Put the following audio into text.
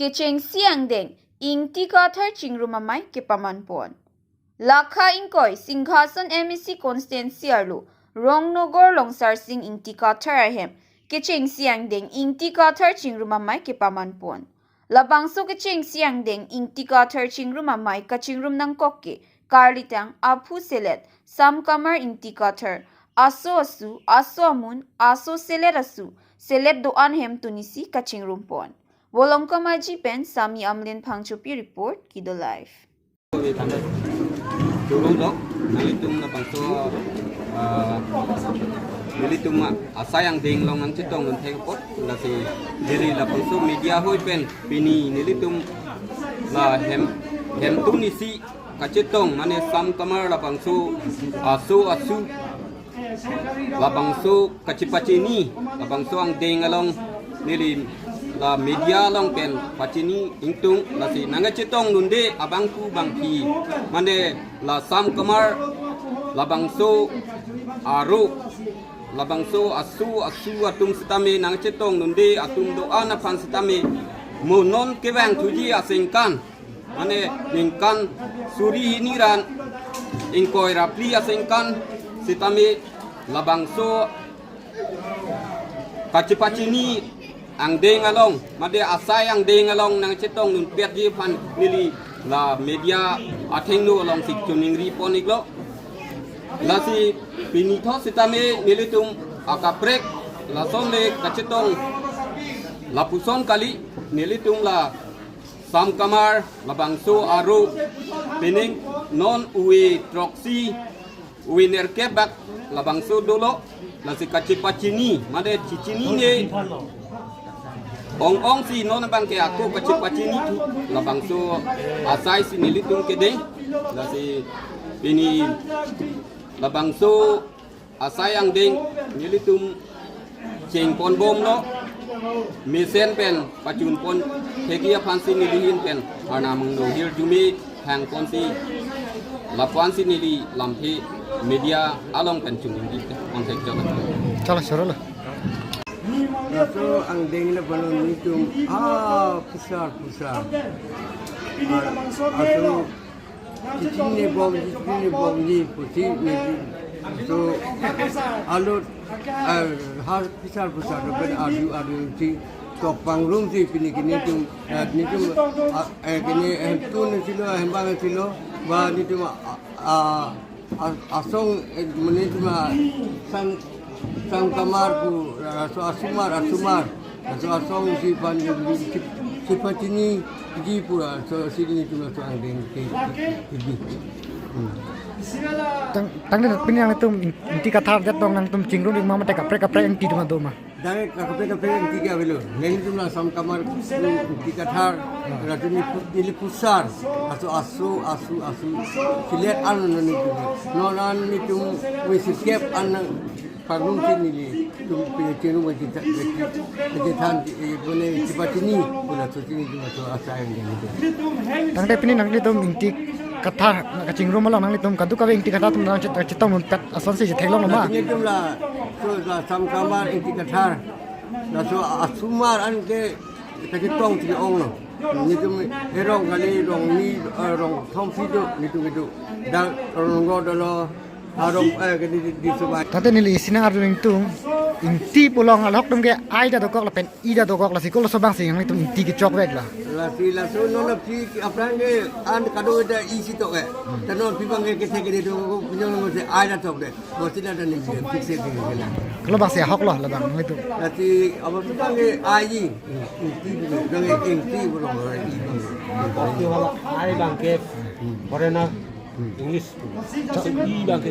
Kicheng siang deng ing tikathar chingrumamai ke pamanpon. Lakha ingkoi Singhasan MEC constituency arlu Rongnogor Longsar Sing ing tikathar ahem kicheng siang deng ing tikathar chingrumamai ke pamanpon. Labangso kicheng siang deng ing tikathar chingrumamai ka chingrum nang kokke karlitang aphu selet samkamar ing tikathar aso asu aso amun aso selet asu selet doan hem tunisi ka chingrumpon. Wolongka Maji Pen Sami Amlin Pangchupi report Kido Live. Turun dok, nalitung na pangso nilitung asayang ding long ang citong ng tengkot na si diri la pangso media hoy pen pini nilitung la hem tunisi kacitong mane sam kamar la pangso asu la pangso kacipacini la pangso ang ding along nili la media long pen pacini ingtung la si nanga citong nunde abangku bangki mane la sam kamar la bangso aru la bangso asu atung sitame nanga citong nunde atung doa na pan sitame monon kewang tuji asingkan mane ningkan suri hiniran ingkoi rapli asingkan sitame la bangso kacipacini ang deng along made asay ang deng along nang citong nun pet di pan nili la media atheng nu along sik chuning ri pon iglo la si pinitho sitame nilitum akaprek la sonle kacitong la puson kali nilitum la sam kamar la bangso aru pining non uwi troksi uwi nerkebak la bangso dolo la si kacipacini made cicini ne ong si non bang ke aku kacipacini tu la bangso asai si nilitung kedeng la si ini la bangso asai ang deng nilitung ceng pon bom no misen pen pacun pon hegia pansi nilihin pen ana mangno hir jumi hang pon si la pansi nili lampi media along pen chuning di on tek Chala soro lah. So ang deng na balon nitong pusar. Aso cicing bom ni putih ni. So alot har pusar dapat adu si topang room si kini tung kini tun silo hembang silo ba nitung asong menitung sang kamar ku asumar so asong si pan si pacini di pura so sini tu so ang deng ke Tang ni pinang itu inti kathar jatong nang tum cingru di mama teka prek yang ti duma doma. dai kape yang tiga belo neng tu na sam kamar inti kathar ratu ni pusar asu silet an ni tu nonan ni tu wisip an parung sini tu pinjenu wajib tan boleh cepat ini boleh tu sini cuma tu asal yang itu. Tang dai pinang ni tum inti kathar nak cingru malang nang tum kadu kawe inti kathar tum nang citong nun pet ason si thelong ma. Ini tu lah tu sam kamar inti kathar. So asumar an ke citong ti ong lo. Ni tu erong kali rong ni rong thom sido ni tu dah rong godolo arong di subai. Tante nili sina ardu ning tung inti pulong alok tum ke ai da dokok la pen i da dokok la sikol so bang sing nang tum inti ke chok wek la. La so no la pi apran ke an kado da isi to ke. Tanon pi bang ke ke do pinyo no se ai da tok de. Mo sina da ni fixe de ke la. Kalau bang se hok la bang nang itu. La ti abo pi bang ke ai ji inti do ke inti bo lo i bang. Pasti wala ai bang ke Morena English. I bang ke